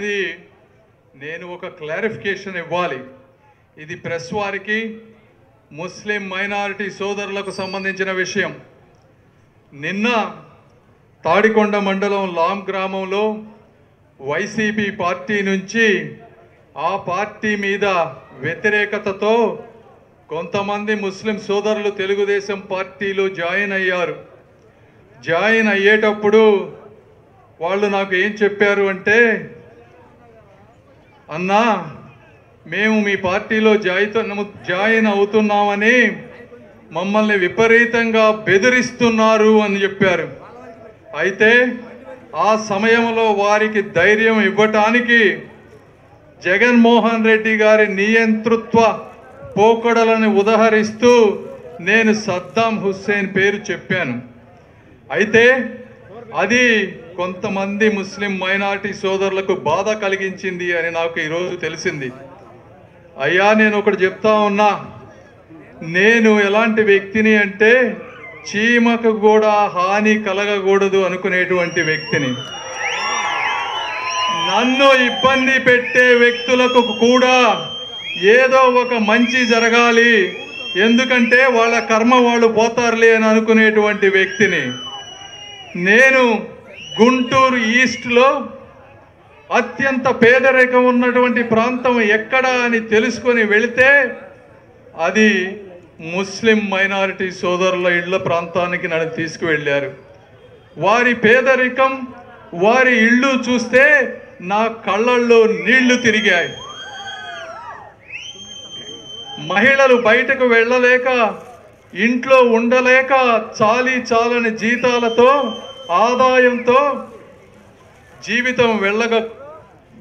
ఇది నేను ఒక క్లారిఫికేషన్ ఇవ్వాలి. ఇది ప్రెస్ వారికి ముస్లిం మైనారిటీ సోదరులకు సంబంధించిన విషయం. నిన్న తాడికొండ మండలం లాం గ్రామంలో వైసీపీ పార్టీ నుంచి ఆ పార్టీ మీద వ్యతిరేకతతో కొంతమంది ముస్లిం సోదరులు తెలుగుదేశం పార్టీలో జాయిన్ అయ్యారు. జాయిన్ అయ్యేటప్పుడు వాళ్ళు నాకు ఏం చెప్పారు అంటే, అన్నా మేము మీ పార్టీలో జాయిన్ అవుతున్నామని మమ్మల్ని విపరీతంగా బెదిరిస్తున్నారు అని చెప్పారు. అయితే ఆ సమయంలో వారికి ధైర్యం ఇవ్వటానికి జగన్మోహన్ రెడ్డి గారి నియంతృత్వ పోకడలను ఉదహరిస్తూ నేను సద్దాం హుస్సేన్ పేరు చెప్పాను. అయితే అది కొంతమంది ముస్లిం మైనారిటీ సోదరులకు బాధ కలిగించింది అని నాకు ఈరోజు తెలిసింది. అయ్యా, నేను ఒకటి చెప్తా ఉన్నా, నేను ఎలాంటి వ్యక్తిని అంటే చీమకు కూడా హాని కలగకూడదు అనుకునేటువంటి వ్యక్తిని. నన్ను ఇబ్బంది పెట్టే వ్యక్తులకు కూడా ఏదో ఒక మంచి జరగాలి, ఎందుకంటే వాళ్ళ కర్మ వాళ్ళు పోతారులే అని అనుకునేటువంటి వ్యక్తిని. నేను గుంటూరు ఈస్ట్లో అత్యంత పేదరికం ఉన్నటువంటి ప్రాంతం ఎక్కడ అని తెలుసుకొని వెళితే అది ముస్లిం మైనారిటీ సోదరుల ఇళ్ల ప్రాంతానికి నన్ను తీసుకువెళ్ళారు. వారి పేదరికం, వారి ఇళ్ళు చూస్తే నా కళ్ళల్లో నీళ్లు తిరిగాయి. మహిళలు బయటకు వెళ్ళలేక, ఇంట్లో ఉండలేక, చాలని జీతాలతో, ఆదాయంతో జీవితం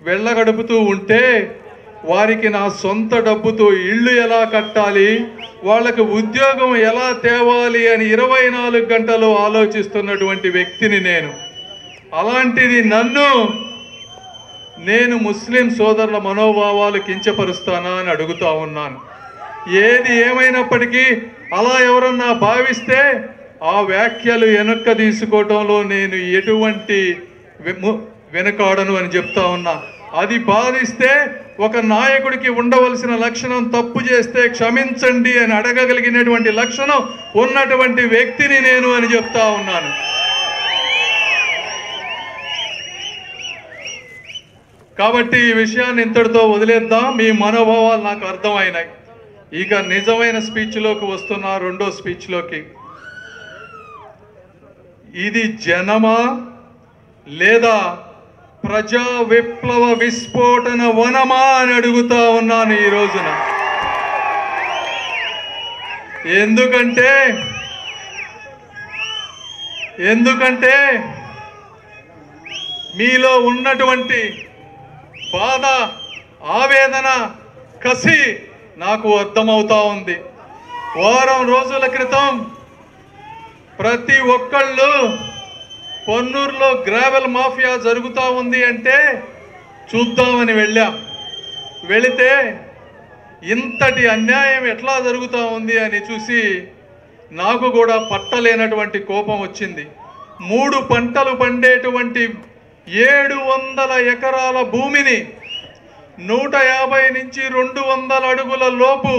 వెళ్ళగడుపుతూ ఉంటే వారికి నా సొంత డబ్బుతో ఇళ్ళు ఎలా కట్టాలి, వాళ్ళకి ఉద్యోగం ఎలా తేవాలి అని 24 గంటలు ఆలోచిస్తున్నటువంటి వ్యక్తిని నేను. అలాంటిది నేను ముస్లిం సోదరుల మనోభావాలు కించపరుస్తానా అని అడుగుతా ఉన్నాను. ఏది ఏమైనప్పటికీ అలా ఎవరన్నా భావిస్తే ఆ వ్యాఖ్యలు వెనక్కి తీసుకోవటంలో నేను ఎటువంటి వెనకాడను అని చెప్తా ఉన్నా. అది బాధిస్తే ఒక నాయకుడికి ఉండవలసిన లక్షణం, తప్పు చేస్తే క్షమించండి అని అడగగలిగినటువంటి లక్షణం ఉన్నటువంటి వ్యక్తిని నేను అని చెప్తా ఉన్నాను. కాబట్టి ఈ విషయాన్ని ఇంతటితో వదిలేద్దాం. మీ మనోభావాలు నాకు అర్థమైనాయి. ఇక నిజమైన స్పీచ్లోకి వస్తున్నా, రెండో స్పీచ్లోకి. ఇది జనమా లేదా ప్రజా విప్లవ విస్ఫోటన వనమా అని అడుగుతా ఉన్నాను ఈ రోజున. ఎందుకంటే మీలో ఉన్నటువంటి బాధ, ఆవేదన, కసి నాకు అర్థమవుతా ఉంది. వారం రోజుల క్రితం ప్రతి ఒక్కళ్ళు పొన్నూరులో గ్రావెల్ మాఫియా జరుగుతూ ఉంది అంటే చూద్దామని వెళితే ఇంతటి అన్యాయం ఎట్లా జరుగుతూ ఉంది అని చూసి నాకు కూడా పట్టలేనటువంటి కోపం వచ్చింది. 3 పంటలు పండేటువంటి 700 ఎకరాల భూమిని 150 నుంచి 200 అడుగుల లోపు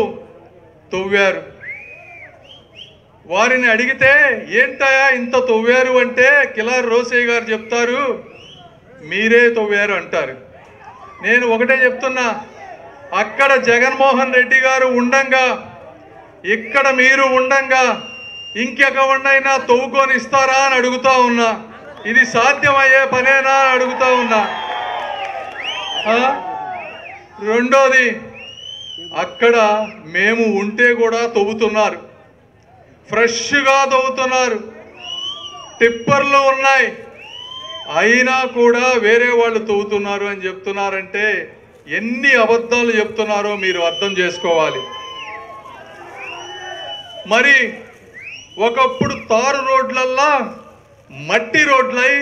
తవ్వారు. వారిని అడిగితే ఏంటయా ఇంత తవ్వారు అంటే కిలారి రోసయ్య గారు చెప్తారు, మీరే తవ్వారు అంటారు. నేను ఒకటే చెప్తున్నా, అక్కడ జగన్మోహన్ రెడ్డి గారు ఉండంగా, ఇక్కడ మీరు ఉండంగా ఇంకెక్కడైనా తవ్వుకొని ఇస్తారా అని అడుగుతా ఉన్నా. ఇది సాధ్యమయ్యే పనేనా అని అడుగుతా ఉన్నా. రెండోది, అక్కడ మేము ఉంటే కూడా తవ్వుతున్నారు, ఫ్రెష్గా తవ్వుతున్నారు, టిప్పర్లు ఉన్నాయి, అయినా కూడా వేరే వాళ్ళు తవ్వుతున్నారు అని చెప్తున్నారంటే ఎన్ని అబద్ధాలు చెప్తున్నారో మీరు అర్థం చేసుకోవాలి. మరి ఒకప్పుడు తారు రోడ్లల్లా మట్టి రోడ్లై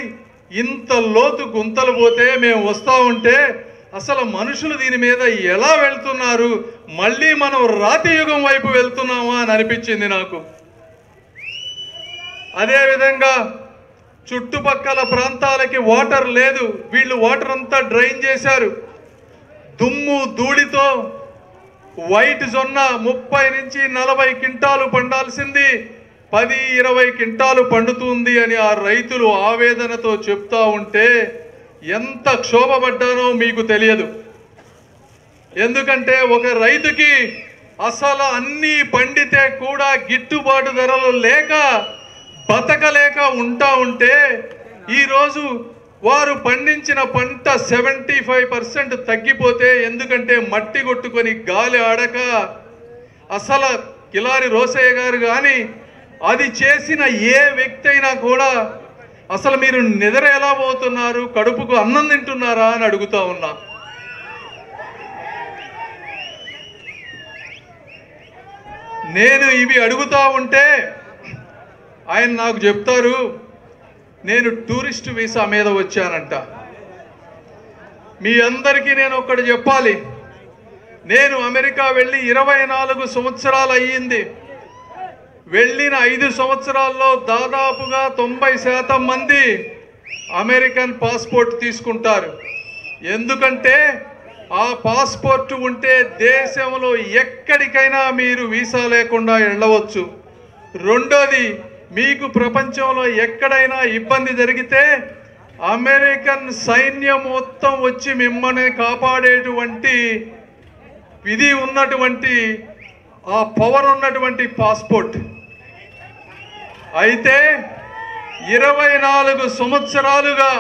ఇంత లోతు గుంతలు పోతే మేము వస్తూ ఉంటే అసలు మనుషులు దీని మీద ఎలా వెళ్తున్నారు, మళ్ళీ మనం రాతి యుగం వైపు వెళ్తున్నామా అని అనిపించింది నాకు. అదేవిధంగా చుట్టుపక్కల ప్రాంతాలకి వాటర్ లేదు, వీళ్ళు వాటర్ అంతా డ్రైన్ చేశారు. దుమ్ము ధూళితో వైట్ జొన్న 30 నుంచి 40 క్వింటాలు పండాల్సింది 10-20 క్వింటాలు పండుతుంది అని ఆ రైతులు ఆవేదనతో చెప్తా ఉంటే ఎంత క్షోభపడ్డానో మీకు తెలియదు. ఎందుకంటే ఒక రైతుకి అసలు అన్నీ పండితే కూడా గిట్టుబాటు ధరలు లేక బతకలేక ఉంటా ఉంటే ఈరోజు వారు పండించిన పంట 75% తగ్గిపోతే, ఎందుకంటే మట్టి కొట్టుకొని గాలి ఆడక, అసలు కిలారి రోసయ్య గారు కానీ అది చేసిన ఏ వ్యక్తి అయినా కూడా అసలు మీరు నిద్ర ఎలా పోతున్నారు, కడుపుకు అన్నం తింటున్నారా అని అడుగుతా ఉన్నా. నేను ఇవి అడుగుతా ఉంటే ఆయన నాకు చెప్తారు, నేను టూరిస్ట్ వీసా మీద వచ్చానంట. మీ అందరికీ నేను ఒక్కటి చెప్పాలి, నేను అమెరికా వెళ్ళి 24 సంవత్సరాలు అయ్యింది. వెళ్ళిన 5 సంవత్సరాల్లో దాదాపుగా 90% మంది అమెరికన్ పాస్పోర్ట్ తీసుకుంటారు. ఎందుకంటే ఆ పాస్పోర్ట్ ఉంటే దేశంలో ఎక్కడికైనా మీరు వీసా లేకుండా వెళ్ళవచ్చు. రెండోది, మీకు ప్రపంచంలో ఎక్కడైనా ఇబ్బంది జరిగితే అమెరికన్ సైన్యం మొత్తం వచ్చి మిమ్మల్ని కాపాడేటువంటి విధి ఉన్నటువంటి ఆ పవర్ ఉన్నటువంటి పాస్పోర్ట్. అయితే 24 సంవత్సరాలుగా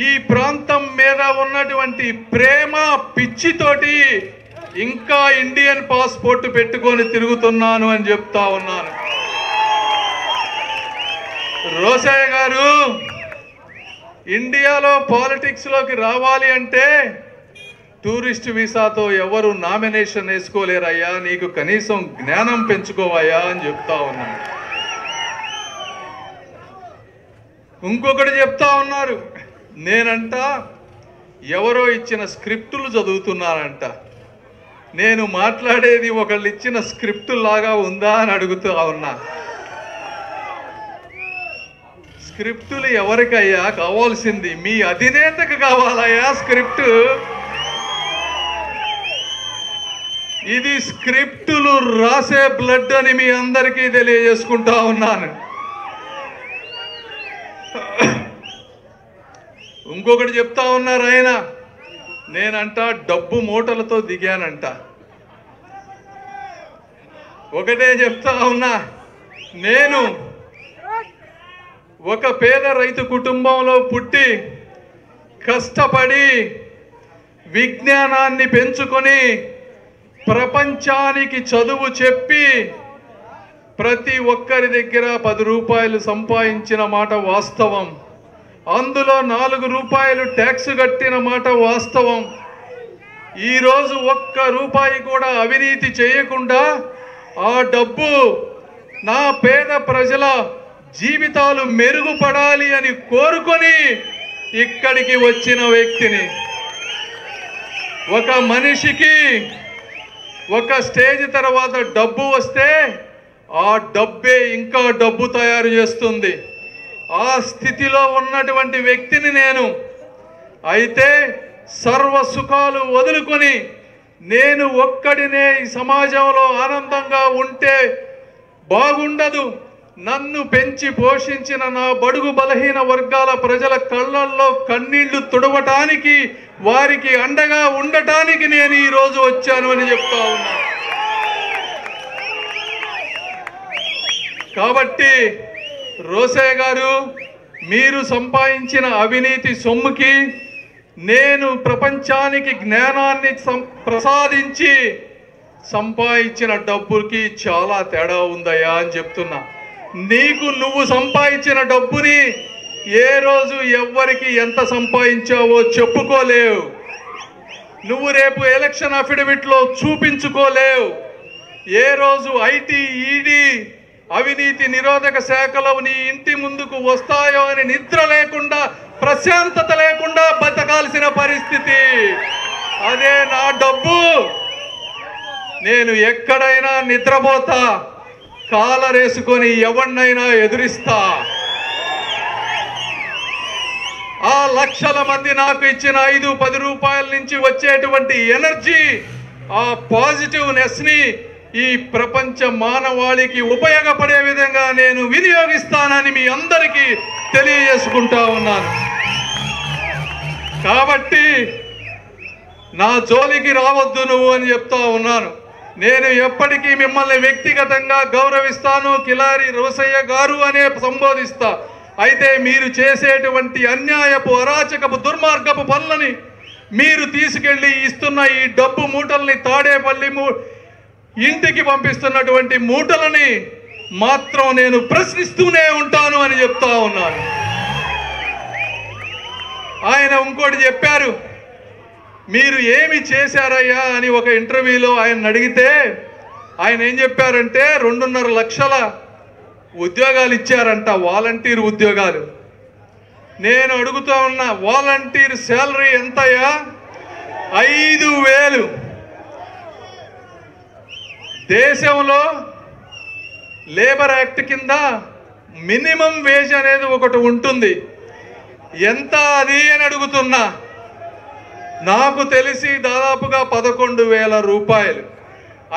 ఈ ప్రాంతం మీద ఉన్నటువంటి ప్రేమ పిచ్చితోటి ఇంకా ఇండియన్ పాస్పోర్ట్ పెట్టుకొని తిరుగుతున్నాను అని చెప్తా ఉన్నాను. రోసయ్య గారు, ఇండియాలో పాలిటిక్స్లోకి రావాలి అంటే టూరిస్ట్ వీసాతో ఎవరు నామినేషన్ వేసుకోలేరయ్యా, నీకు కనీసం జ్ఞానం పెంచుకోవయ్యా అని చెప్తా ఉన్నాను. ఇంకొకటి చెప్తా ఉన్నారు, నేనంట ఎవరో ఇచ్చిన స్క్రిప్టులు చదువుతున్నానంట. నేను మాట్లాడేది ఒకళ్ళు ఇచ్చిన స్క్రిప్టు లాగా ఉందా అని అడుగుతూ ఉన్నా. స్క్రిప్టులు ఎవరికయ్యా కావాల్సింది? మీ అధినేతకు కావాలయ్యా స్క్రిప్టు. ఇది స్క్రిప్టులు రాసే బ్లడ్ అని మీ అందరికీ తెలియజేసుకుంటా ఉన్నాను. ఇంకొకటి చెప్తా ఉన్నారు ఆయన, నేనంట డబ్బు మూటలతో దిగానంట. ఒకటే చెప్తా ఉన్నా, నేను ఒక పేద రైతు కుటుంబంలో పుట్టి కష్టపడి విజ్ఞానాన్ని పెంచుకొని ప్రపంచానికి చదువు చెప్పి ప్రతి ఒక్కరి దగ్గర 10 రూపాయలు సంపాదించిన మాట వాస్తవం. అందులో 4 రూపాయలు ట్యాక్స్ కట్టిన మాట వాస్తవం. ఈరోజు 1 రూపాయి కూడా అవినీతి చేయకుండా ఆ డబ్బు నా పేద ప్రజల జీవితాలు మెరుగుపడాలి అని కోరుకొని ఇక్కడికి వచ్చిన వ్యక్తిని. ఒక మనిషికి ఒక స్టేజ్ తర్వాత డబ్బు వస్తే ఆ డబ్బే ఇంకా డబ్బు తయారు చేస్తుంది. ఆ స్థితిలో ఉన్నటువంటి వ్యక్తిని నేను. అయితే సర్వ సుఖాలు వదులుకొని నేను ఒక్కడినే ఈ సమాజంలో ఆనందంగా ఉంటే బాగుండదు. నన్ను పెంచి పోషించిన నా బడుగు బలహీన వర్గాల ప్రజల కళ్ళల్లో కన్నీళ్లు తుడవటానికి, వారికి అండగా ఉండటానికి నేను ఈరోజు వచ్చాను అని చెప్తా ఉన్నా. కాబట్టి రోసయ్య గారు, మీరు సంపాదించిన అవినీతి సొమ్ముకి నేను ప్రపంచానికి జ్ఞానాన్ని ప్రసాదించి సంపాదించిన డబ్బుకి చాలా తేడా ఉందయ్యా అని చెప్తున్నా. నువ్వు సంపాదించిన డబ్బుని ఏ రోజు ఎవ్వరికి ఎంత సంపాదించావో చెప్పుకోలేవు. నువ్వు రేపు ఎలక్షన్ అఫిడవిట్లో చూపించుకోలేవు. ఏ రోజు ఐటీ, ఈడీ, అవినీతి నిరోధక శాఖలో నీ ఇంటి ముందుకు వస్తాయో అని నిద్ర లేకుండా, ప్రశాంతత లేకుండా బతకాల్సిన పరిస్థితి. అదే నా డబ్బు. నేను ఎక్కడైనా నిద్రపోతా, కాలరేసుకొని ఎవరినైనా ఎదురిస్తా. ఆ లక్షల మంది నాకు ఇచ్చిన 5-10 రూపాయల నుంచి వచ్చేటువంటి ఎనర్జీ, ఆ పాజిటివ్నెస్ ని ఈ ప్రపంచ మానవాళికి ఉపయోగపడే విధంగా నేను వినియోగిస్తానని మీ అందరికీ తెలియజేసుకుంటా ఉన్నాను. కాబట్టి నా జోలికి రావద్దు నువ్వు అని చెప్తా ఉన్నాను. నేను ఎప్పటికీ మిమ్మల్ని వ్యక్తిగతంగా గౌరవిస్తాను, కిలారి రోసయ్య గారు అనే సంబోధిస్తా. అయితే మీరు చేసేటువంటి అన్యాయపు, అరాచకపు, దుర్మార్గపు పనులని, మీరు తీసుకెళ్లి ఇస్తున్న ఈ డబ్బు మూటల్ని, తాడేపల్లి ఇంటికి పంపిస్తున్నటువంటి మూటలని మాత్రం నేను ప్రశ్నిస్తూనే ఉంటాను అని చెప్తా ఉన్నాను. ఆయన ఇంకోటి చెప్పారు, మీరు ఏమి చేశారయ్యా అని ఒక ఇంటర్వ్యూలో ఆయన అడిగితే ఆయన ఏం చెప్పారంటే 2.5 లక్షల ఉద్యోగాలు ఇచ్చారంట, వాలంటీర్ ఉద్యోగాలు. నేను అడుగుతా ఉన్నా, వాలంటీర్ శాలరీ ఎంతయ్యా? 5,000. దేశంలో లేబర్ యాక్ట్ కింద మినిమం వేజ్ అనేది ఒకటి ఉంటుంది. ఎంత అది అని అడుగుతున్నా. నాకు తెలిసి దాదాపుగా 11,000 రూపాయలు.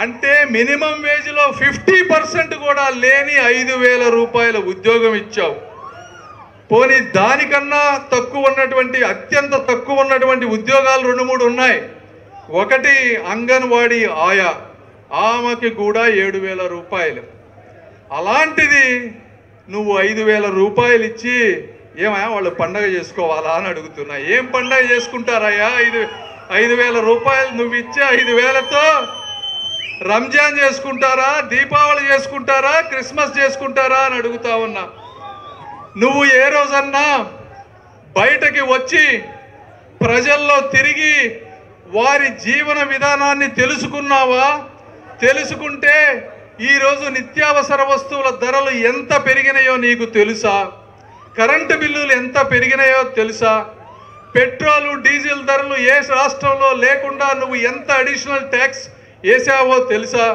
అంటే మినిమం వేజ్లో 50% కూడా లేని 5,000 రూపాయల ఉద్యోగం ఇచ్చావు. పోనీ దానికన్నా తక్కువ ఉన్నటువంటి, అత్యంత తక్కువ ఉన్నటువంటి ఉద్యోగాలు 2-3 ఉన్నాయి. ఒకటి అంగన్వాడీ ఆయా, ఆమెకి కూడా 7,000 రూపాయలు. అలాంటిది నువ్వు 5,000 రూపాయలు ఇచ్చి ఏమయ్యా వాళ్ళు పండగ చేసుకోవాలా అని అడుగుతున్నా. ఏం పండగ చేసుకుంటారయ్యా? 5,000 రూపాయలు నువ్వు ఇచ్చే 5,000తో రంజాన్ చేసుకుంటారా, దీపావళి చేసుకుంటారా, క్రిస్మస్ చేసుకుంటారా అని అడుగుతా ఉన్నా. నువ్వు ఏ రోజన్నా బయటకి వచ్చి ప్రజల్లో తిరిగి వారి జీవన విధానాన్ని తెలుసుకున్నావా? తెలుసుకుంటే ఈరోజు నిత్యావసర వస్తువుల ధరలు ఎంత పెరిగినాయో నీకు తెలుసా? కరెంటు బిల్లులు ఎంత పెరిగినాయో తెలుసా? పెట్రోలు, డీజిల్ ధరలు ఏ రాష్ట్రంలో లేకుండా నువ్వు ఎంత అడిషనల్ ట్యాక్స్ వేసావో తెలుసా?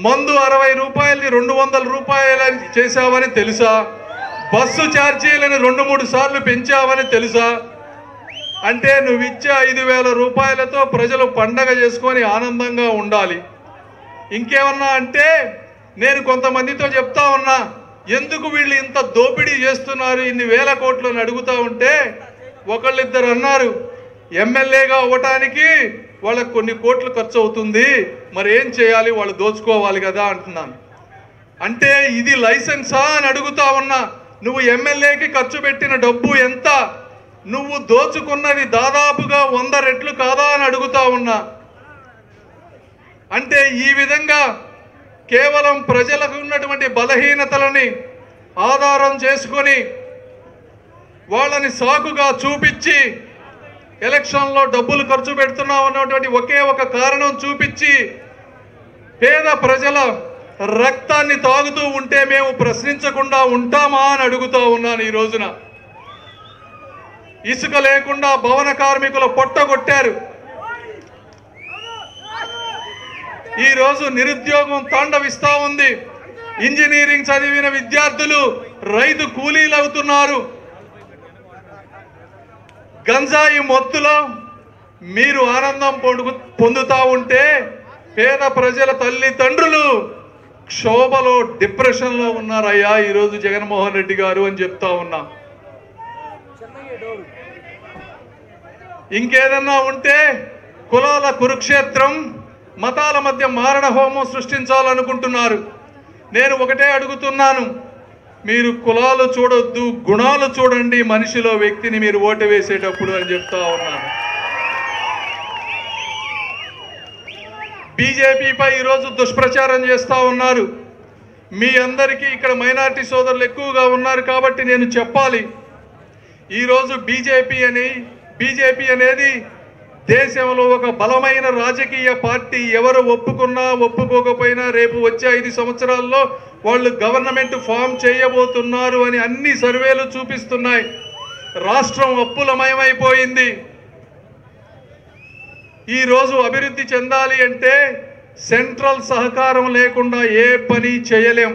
మందు 60 రూపాయలని 200 రూపాయలని చేశావని తెలుసా? బస్సు ఛార్జీలను 2-3 సార్లు పెంచావని తెలుసా? అంటే నువ్వు ఇచ్చే 5,000 రూపాయలతో ప్రజలు పండగ చేసుకొని ఆనందంగా ఉండాలి. ఇంకేమన్నా అంటే నేను కొంతమందితో చెప్తా ఉన్నా, ఎందుకు వీళ్ళు ఇంత దోపిడీ చేస్తున్నారు, ఇన్ని వేల కోట్లను అడుగుతా ఉంటే ఒకళ్ళిద్దరు అన్నారు, ఎమ్మెల్యేగా అవ్వటానికి వాళ్ళకు కొన్ని కోట్లు ఖర్చు అవుతుంది, మరి ఏం చేయాలి, వాళ్ళు దోచుకోవాలి కదా అంటున్నాను. అంటే ఇది లైసెన్సా అని అడుగుతా ఉన్నా. నువ్వు ఎమ్మెల్యేకి ఖర్చు పెట్టిన డబ్బు ఎంత? నువ్వు దోచుకున్నది దాదాపుగా 100 రెట్లు కాదా అని అడుగుతా ఉన్నా. అంటే ఈ విధంగా కేవలం ప్రజలకు ఉన్నటువంటి బలహీనతలని ఆధారం చేసుకొని వాళ్ళని సాకుగా చూపించి ఎలక్షన్లో డబ్బులు ఖర్చు పెడుతున్నావు అన్నటువంటి ఒకే ఒక కారణం చూపించి పేద ప్రజల రక్తాన్ని తాగుతూ ఉంటే మేము ప్రశ్నించకుండా ఉంటామా అని అడుగుతూ ఉన్నాను. ఈ రోజున ఇసుక లేకుండా భవన కార్మికుల పొట్టగొట్టారు. ఈరోజు నిరుద్యోగం తాండవిస్తా ఉంది. ఇంజనీరింగ్ చదివిన విద్యార్థులు రైతు కూలీలు అవుతున్నారు. గంజాయి మొత్తులో మీరు ఆనందం పొందుతా ఉంటే పేద ప్రజల తల్లిదండ్రులు క్షోభలో, డిప్రెషన్లో ఉన్నారయ్యా ఈరోజు జగన్మోహన్ రెడ్డి గారు అని చెప్తా ఉన్నా. ఇంకేదన్నా ఉంటే కులాల కురుక్షేత్రం, మతాల మధ్య మారణ హోమం సృష్టించాలనుకుంటున్నారు. నేను ఒకటే అడుగుతున్నాను, మీరు కులాలు చూడొద్దు, గుణాలు చూడండి మనిషిలో, వ్యక్తిని మీరు ఓటు వేసేటప్పుడు అని చెప్తా ఉన్నాను. బీజేపీపై ఈరోజు దుష్ప్రచారం చేస్తూ ఉన్నారు. మీ అందరికీ ఇక్కడ మైనారిటీ సోదరులు ఎక్కువగా ఉన్నారు కాబట్టి నేను చెప్పాలి. ఈరోజు బీజేపీ అనేది దేశంలో ఒక బలమైన రాజకీయ పార్టీ. ఎవరు ఒప్పుకున్నా ఒప్పుకోకపోయినా రేపు వచ్చే 5 సంవత్సరాల్లో వాళ్ళు గవర్నమెంట్ ఫామ్ చేయబోతున్నారు అని అన్ని సర్వేలు చూపిస్తున్నాయి. రాష్ట్రం అప్పులమయమైపోయింది. ఈరోజు అభివృద్ధి చెందాలి అంటే సెంట్రల్ సహకారం లేకుండా ఏ పని చేయలేం.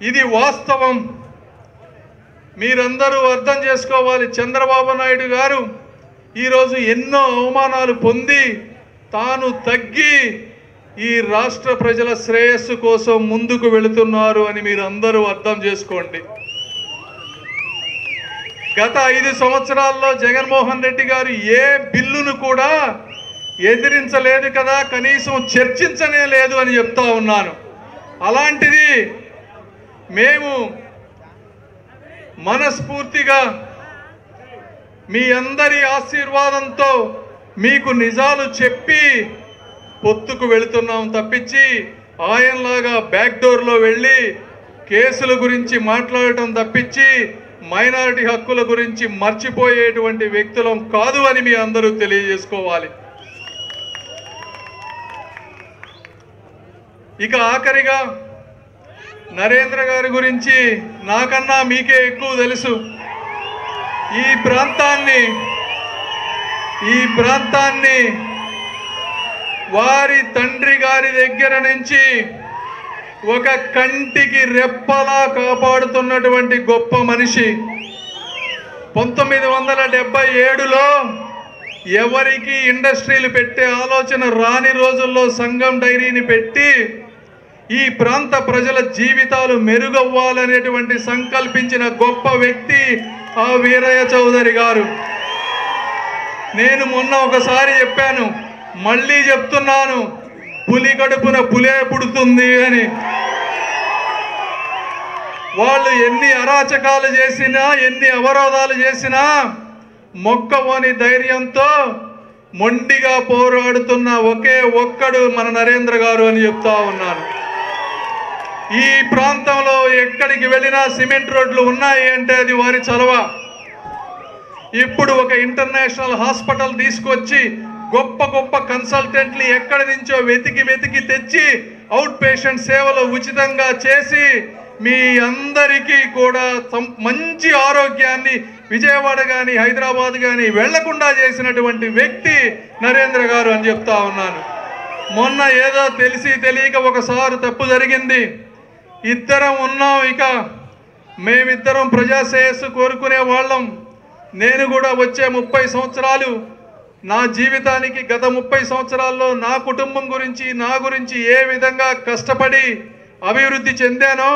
ఇది వాస్తవం. మీరందరూ అర్థం చేసుకోవాలి. చంద్రబాబు నాయుడు గారు ఈరోజు ఎన్నో అవమానాలు పొంది తాను తగ్గి ఈ రాష్ట్ర ప్రజల శ్రేయస్సు కోసం ముందుకు వెళుతున్నారు అని మీరు అందరూ అర్థం చేసుకోండి. గత 5 సంవత్సరాల్లో జగన్మోహన్ రెడ్డి గారు ఏ బిల్లును కూడా ఎదిరించలేదు కదా, కనీసం చర్చించనే లేదు అని చెప్తా ఉన్నాను. అలాంటిది మేము మనస్ఫూర్తిగా మీ అందరి ఆశీర్వాదంతో మీకు నిజాలు చెప్పి పొత్తుకు వెళుతున్నాం తప్పించి ఆయనలాగా బ్యాక్ డోర్లో వెళ్ళి కేసుల గురించి మాట్లాడటం తప్పించి మైనారిటీ హక్కుల గురించి మర్చిపోయేటువంటి వ్యక్తులం కాదు అని మీ అందరూ తెలియజేసుకోవాలి. ఇక ఆఖరిగా నరేంద్ర గారి గురించి నాకన్నా మీకే ఎక్కువ తెలుసు. ఈ ప్రాంతాన్ని వారి తండ్రి గారి దగ్గర నుంచి ఒక కంటికి రెప్పలా కాపాడుతున్నటువంటి గొప్ప మనిషి. 1977లో ఎవరికి ఇండస్ట్రీలు పెట్టే ఆలోచన రాని రోజుల్లో సంఘం డైరీని పెట్టి ఈ ప్రాంత ప్రజల జీవితాలు మెరుగవ్వాలనేటువంటి సంకల్పించిన గొప్ప వ్యక్తి ఆ వీరయ్య చౌదరి గారు. నేను మొన్న ఒకసారి చెప్పాను, మళ్ళీ చెప్తున్నాను, పులి కడుపున పులే పుడుతుంది అని. వాళ్ళు ఎన్ని అరాచకాలు చేసినా ఎన్ని అవరోధాలు చేసినా మొక్కవోని ధైర్యంతో మొండిగా పోరాడుతున్న ఒకే ఒక్కడు మన నరేంద్ర గారు అని చెప్తా ఉన్నాను. ఈ ప్రాంతంలో ఎక్కడికి వెళ్ళినా సిమెంట్ రోడ్లు ఉన్నాయి అంటే అది వారి చలవ. ఇప్పుడు ఒక ఇంటర్నేషనల్ హాస్పిటల్ తీసుకొచ్చి గొప్ప గొప్ప కన్సల్టెంట్లు ఎక్కడి నుంచో వెతికి తెచ్చి అవుట్ పేషెంట్ సేవలు ఉచితంగా చేసి మీ అందరికీ కూడా మంచి ఆరోగ్యాన్ని విజయవాడ కానీ హైదరాబాద్ కానీ వెళ్లకుండా చేసినటువంటి వ్యక్తి నరేంద్ర గారు అని చెప్తా ఉన్నాను. మొన్న ఏదో తెలిసి తెలియక ఒకసారి తప్పు జరిగింది. ఇద్దరం ఉన్నాం, ఇక మేమిద్దరం ప్రజాశ్రేయస్సు కోరుకునే వాళ్ళం. నేను కూడా వచ్చే 30 సంవత్సరాలు నా జీవితానికి గత 30 సంవత్సరాల్లో నా కుటుంబం గురించి నా గురించి ఏ విధంగా కష్టపడి అభివృద్ధి చెందానో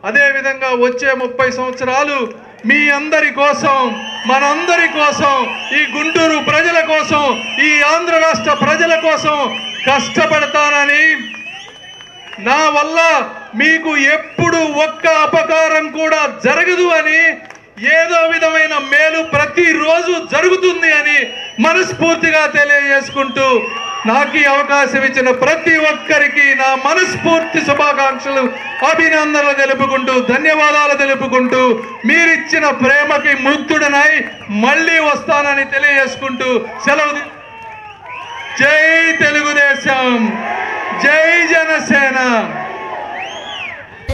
అదే విధంగా వచ్చే 30 సంవత్సరాలు మీ అందరి కోసం, మనందరి కోసం, ఈ గుంటూరు ప్రజల కోసం, ఈ ఆంధ్ర రాష్ట్ర ప్రజల కోసం కష్టపడతానని, నా వల్ల మీకు ఎప్పుడు ఒక్క అపకారం కూడా జరగదు అని, ఏదో విధమైన మేలు ప్రతిరోజు జరుగుతుంది అని మనస్ఫూర్తిగా తెలియజేసుకుంటూ నాకు ఈ అవకాశం ఇచ్చిన ప్రతి ఒక్కరికి నా మనస్ఫూర్తి శుభాకాంక్షలు, అభినందనలు తెలుపుకుంటూ ధన్యవాదాలు తెలుపుకుంటూ మీరిచ్చిన ప్రేమకి ముగ్ధుడనై మళ్ళీ వస్తానని తెలియజేసుకుంటూ సెలవు. జై తెలుగుదేశం, జై జనసేన.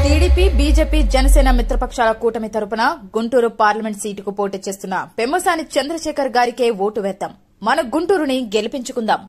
టీడీపీ, బీజేపీ, జనసేన మిత్రపక్షాల కూటమి తరపున గుంటూరు పార్లమెంట్ సీటుకు పోటీ చేస్తున్న పెమ్మసాని చంద్రశేఖర్ గారికే ఓటు వేద్దాం. మన గుంటూరుని గెలిపించుకుందాం.